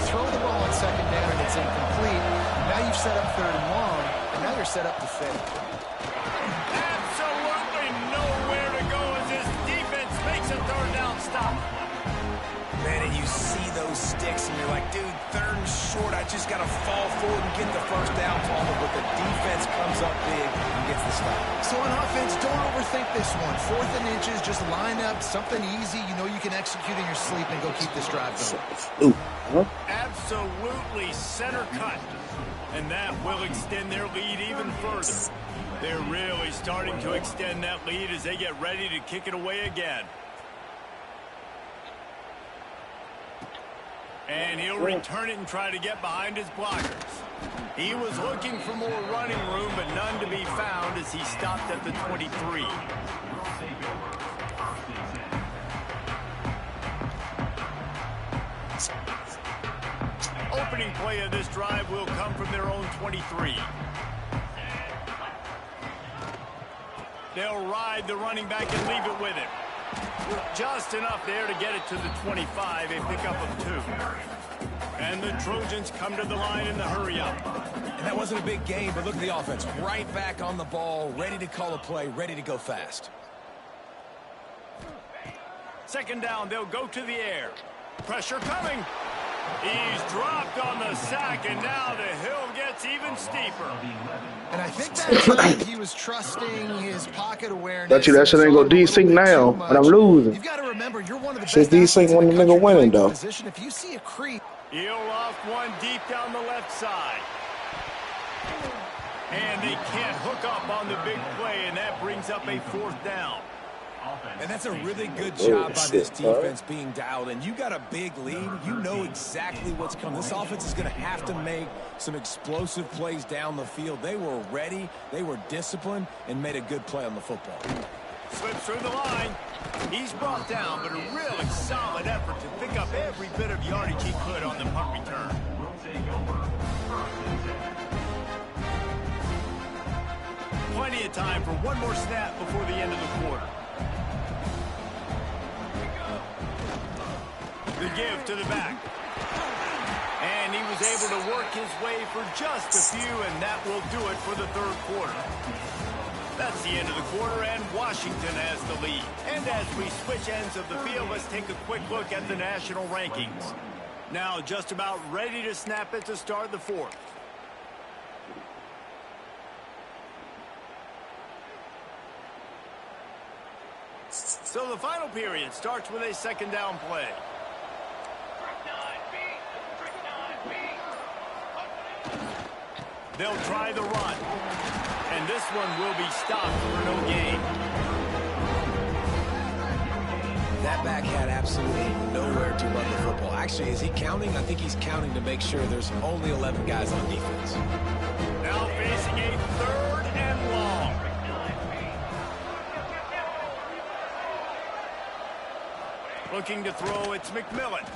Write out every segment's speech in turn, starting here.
throw the ball on second down and it's incomplete. Now you've set up third and long, and now you're set up to fail. Absolutely nowhere to go as this defense makes a third down stop. Man, and you see those sticks, and you're like, dude, third and short, I just got to fall forward and get the first down, Palmer, but the defense comes up big and gets the stop. So on offense, don't overthink this one. 4th and inches, just line up something easy. You know you can execute in your sleep and go keep this drive going. Absolutely center cut. And that will extend their lead even further. They're really starting to extend that lead as they get ready to kick it away again. And he'll return it and try to get behind his blockers. He was looking for more running room, but none to be found as he stopped at the 23. Opening play of this drive will come from their own 23. They'll ride the running back and leave it with him. Just enough there to get it to the 25, a pickup of 2. And the Trojans come to the line in the hurry-up. And that wasn't a big gain, but look at the offense. Right back on the ball, ready to call a play, ready to go fast. Second down, they'll go to the air. Pressure coming. He's dropped on the sack, and now the hill gets even steeper. And I think that time he was trusting his pocket awareness. Bet you that shit ain't go desync now, but I'm losing. You've got to remember, you're one of the shit best desync when the nigga winning, though. If you see a creep. He'll off one deep down the left side. And they can't hook up on the big play, and that brings up a 4th down. And that's a really good job by this defense being dialed in. You got a big lead. You know exactly what's coming. This offense is going to have to make some explosive plays down the field. They were ready, they were disciplined, and made a good play on the football. Slips through the line. He's brought down, but a really solid effort to pick up every bit of yardage he could on the punt return. Plenty of time for one more snap before the end of the quarter. The give to the back. And he was able to work his way for just a few, and that will do it for the third quarter. That's the end of the quarter, and Washington has the lead. And as we switch ends of the field, let's take a quick look at the national rankings. Now just about ready to snap it to start the 4th. So the final period starts with a second down play. They'll try the run. And this one will be stopped for no gain. That back had absolutely nowhere to run the football. Actually, is he counting? I think he's counting to make sure there's only 11 guys on defense. Now facing a 3rd and long. Looking to throw, it's McMillan.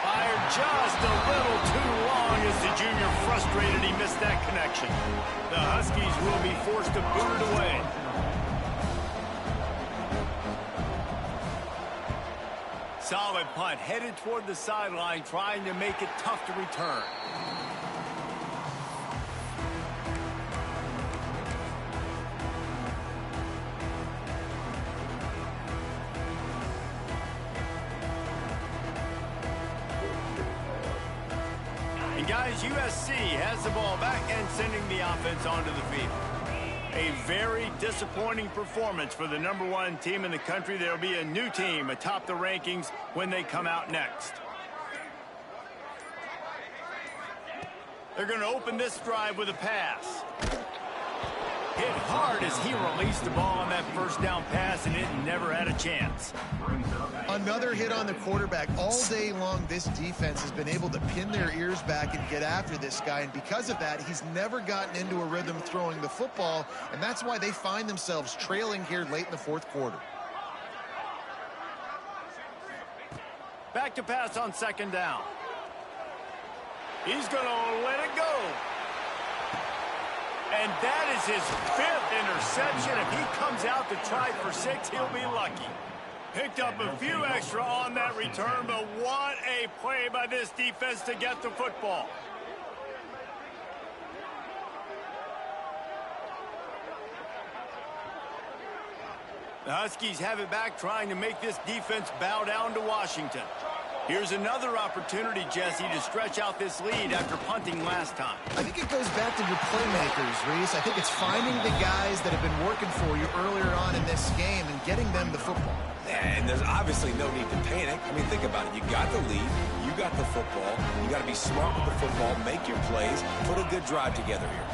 Fired just a little too long as the junior frustrated he missed that connection. The Huskies will be forced to boot it away. Solid punt, headed toward the sideline, trying to make it tough to return. And guys, USC has the ball back and sending the offense onto the field. A very disappointing performance for the #1 team in the country. There'll be a new team atop the rankings when they come out next. They're going to open this drive with a pass. Hit hard as he released the ball on that first down pass, and it never had a chance. Another hit on the quarterback. All day long, this defense has been able to pin their ears back and get after this guy, and because of that, he's never gotten into a rhythm throwing the football, and that's why they find themselves trailing here late in the 4th quarter. Back to pass on second down. He's going to let it go. And that is his 5th interception. If he comes out to try for 6, he'll be lucky. Picked up a few extra on that return, but what a play by this defense to get the football. The Huskies have it back, trying to make this defense bow down to Washington. Here's another opportunity, Jesse, to stretch out this lead after punting last time. I think it goes back to your playmakers, Reese. I think it's finding the guys that have been working for you earlier on in this game and getting them the football. And there's obviously no need to panic. I mean, think about it. You got the lead. You got the football. You got to be smart with the football, make your plays, put a good drive together here.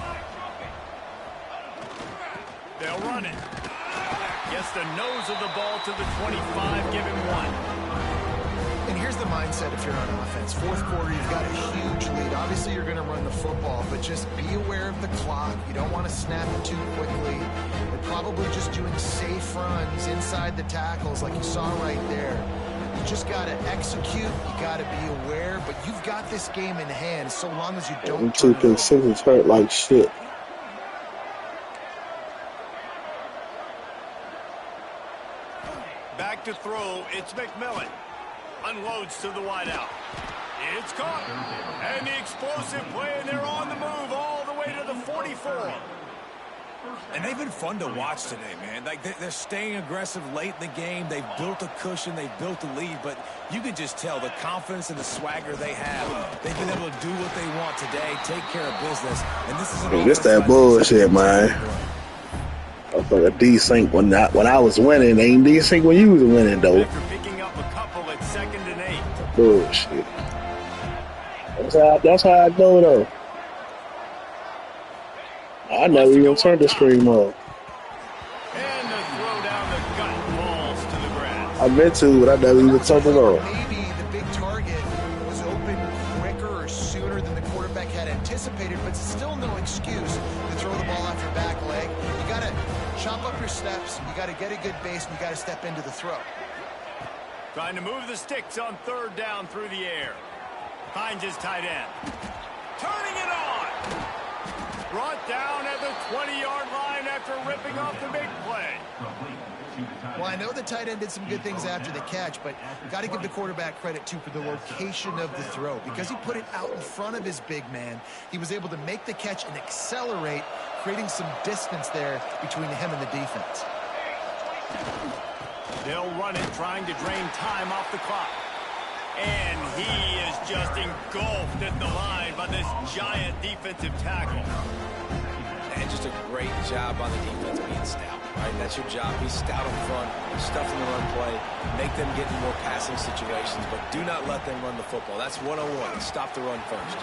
They'll run it. Gets the nose of the ball to the 25, give him 1. And here's the mindset if you're on offense. Fourth quarter, you've got a huge lead. Obviously, you're going to run the football, but just be aware of the clock. You don't want to snap it too quickly. They're probably just doing safe runs inside the tackles like you saw right there. You just got to execute. You got to be aware, but you've got this game in hand so long as you don't turn it over. Consistence hurt like shit. Back to throw, it's McMillan. Unloads to the wideout. It's caught. And the explosive play, and they're on the move all the way to the 44. And they've been fun to watch today, man. Like they're staying aggressive late in the game. They've built a cushion. They've built a lead. But you can just tell the confidence and the swagger they have. They've been able to do what they want today, take care of business. And this is an This that bullshit, man. I thought a D-Sync when I was winning. They ain't D-Sync when you was winning, though. After picking up a couple at 2nd and 8. Bullshit. That's how I go, though. I never even turned the stream off. And the throw down the gut falls to the ground. I meant to, but I never even turned it off. Maybe the big target was open quicker or sooner than the quarterback had anticipated, but still no excuse to throw the ball off your back leg. You got to chop up your steps. You got to get a good base, and you got to step into the throw. Trying to move the sticks on 3rd down through the air. Finds his tight end. Turning it on. Brought down at the 20-yard line after ripping off the big play. Well, I know the tight end did some good things after the catch, but got to give the quarterback credit, too, for the location of the throw. Because he put it out in front of his big man, he was able to make the catch and accelerate, creating some distance there between him and the defense. They'll run it, trying to drain time off the clock. And he is just engulfed at the line by this giant defensive tackle. And just a great job on the defense being stout. Right? That's your job. Be stout up front, stuff in the run play, make them get in more passing situations, but do not let them run the football. That's 101. Stop the run first.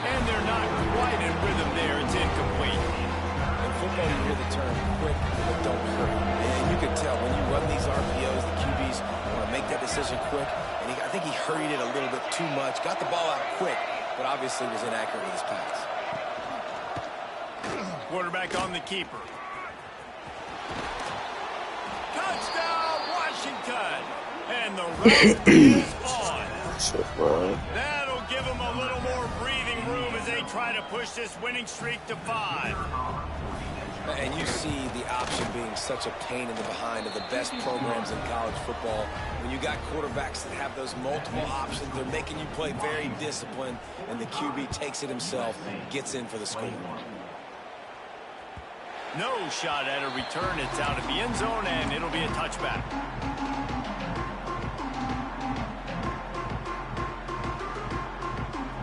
And they're not quite in rhythm there. It's incomplete. In football, you hear the term quick, but don't hurry. And you can tell when you run these RPOs, the QBs want to make that decision quick. And I think he hurried it a little bit too much. Got the ball out quick, but obviously was inaccurate with his pass. Quarterback on the keeper. Touchdown, Washington! And the run is on. That'll give them a little more breathing room as they try to push this winning streak to 5. And you see the option being such a pain in the behind of the best programs in college football. When you got quarterbacks that have those multiple options, they're making you play very disciplined, and the QB takes it himself, gets in for the score. No shot at a return. It's out of the end zone, and it'll be a touchback.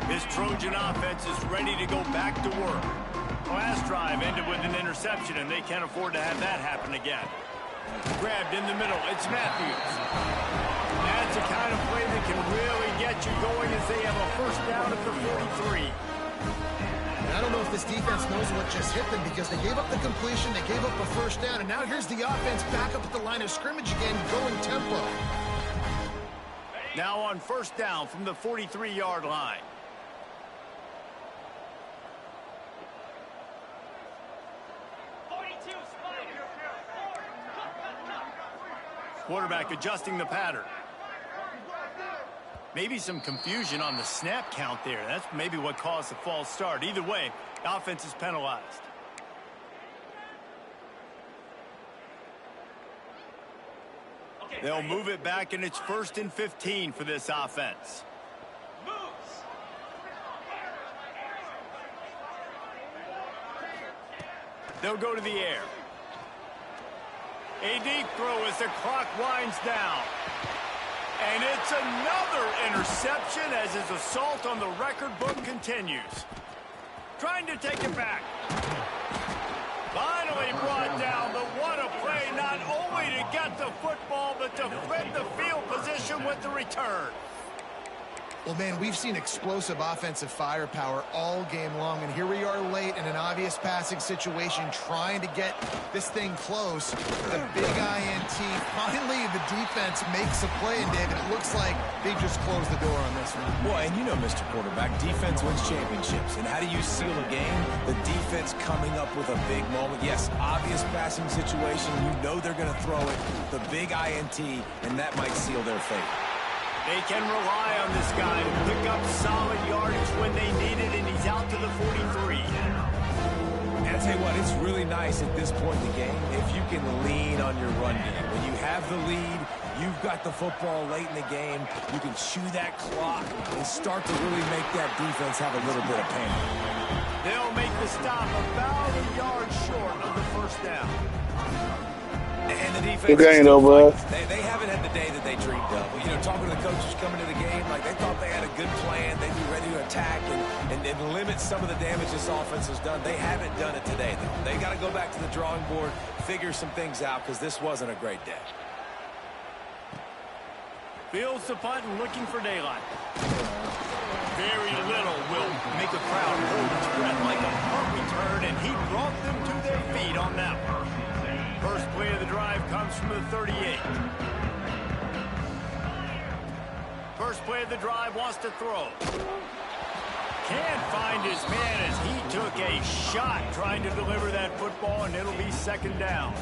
This Trojan offense is ready to go back to work. Last drive ended with an interception, and they can't afford to have that happen again. Grabbed in the middle. It's Matthews. That's a kind of play that can really get you going as they have a first down at the 43. And I don't know if this defense knows what just hit them because they gave up the completion, they gave up a first down, and now here's the offense back up at the line of scrimmage again, going tempo. Now on first down from the 43-yard line. Quarterback adjusting the pattern. Maybe some confusion on the snap count there. That's maybe what caused the false start. Either way, the offense is penalized. Okay, They'll move it back, and it's 1st and 15 for this offense. They'll go to the air. A deep throw as the clock winds down. And it's another interception as his assault on the record book continues. Trying to take it back. Finally brought down, but what a play, not only to get the football, but to flip the field position with the return. Well, man, we've seen explosive offensive firepower all game long, and here we are late in an obvious passing situation trying to get this thing close. The big INT. Finally, the defense makes a play, and David, it looks like they just closed the door on this one. Well, and you know, Mr. Quarterback, defense wins championships. And how do you seal a game? The defense coming up with a big moment. Yes, obvious passing situation. You know they're going to throw it. The big INT, and that might seal their fate. They can rely on this guy to pick up solid yardage when they need it, and he's out to the 43. And I tell you what, it's really nice at this point in the game if you can lean on your run game. When you have the lead, you've got the football late in the game, you can chew that clock and start to really make that defense have a little bit of pain. They'll make the stop about a yard short of the first down. And the defense, they haven't had the day that they dreamed of. You know, talking to the coaches coming to the game, like they thought they had a good plan. They'd be ready to attack and limit some of the damage this offense has done. They haven't done it today, though. They got to go back to the drawing board, figure some things out, because this wasn't a great day. Fields the punt and looking for daylight. Very little will make a crowd hold its breath like a punt return, and he brought them to their feet on that one. First play of the drive comes from the 38. First play of the drive wants to throw. Can't find his man as he took a shot trying to deliver that football, and it'll be 2nd down.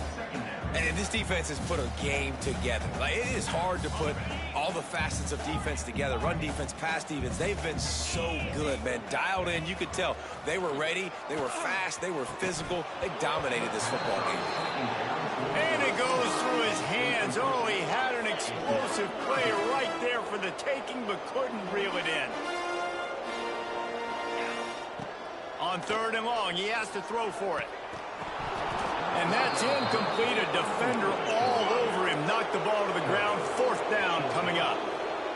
And this defense has put a game together. Like, it is hard to put all the facets of defense together. Run defense, pass defense. They've been so good, man. Dialed in. You could tell they were ready. They were fast. They were physical. They dominated this football game. And it goes through his hands. Oh, he had an explosive play right there for the taking, but couldn't reel it in. On 3rd and long, he has to throw for it. And that's incomplete. A defender all over him. Knocked the ball to the ground. 4th down coming up.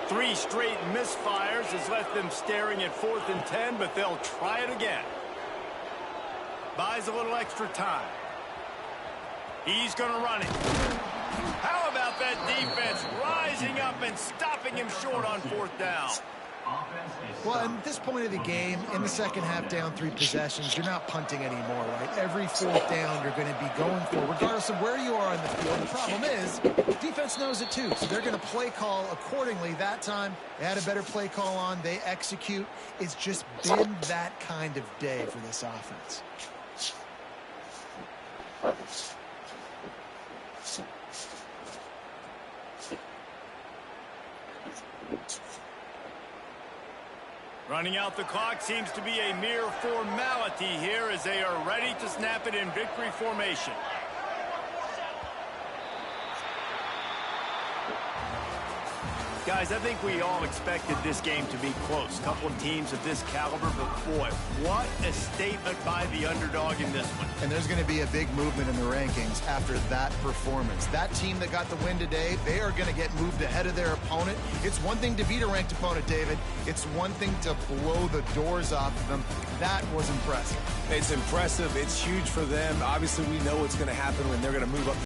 3 straight misfires has left them staring at 4th and 10, but they'll try it again. Buys a little extra time. He's going to run it. How about that defense rising up and stopping him short on 4th down? Well, at this point of the game, in the second half, down 3 possessions, you're not punting anymore, right? Every 4th down you're going to be going for, regardless of where you are on the field. The problem is, defense knows it too, so they're going to play call accordingly. That time, they had a better play call on. They execute. It's just been that kind of day for this offense. Running out the clock seems to be a mere formality here as they are ready to snap it in victory formation. Guys, I think we all expected this game to be close. Couple of teams of this caliber, but boy, what a statement by the underdog in this one. And there's going to be a big movement in the rankings after that performance. That team that got the win today, they are going to get moved ahead of their opponent. It's one thing to beat a ranked opponent, David. It's one thing to blow the doors off of them. That was impressive. It's impressive. It's huge for them. Obviously, we know what's going to happen when they're going to move up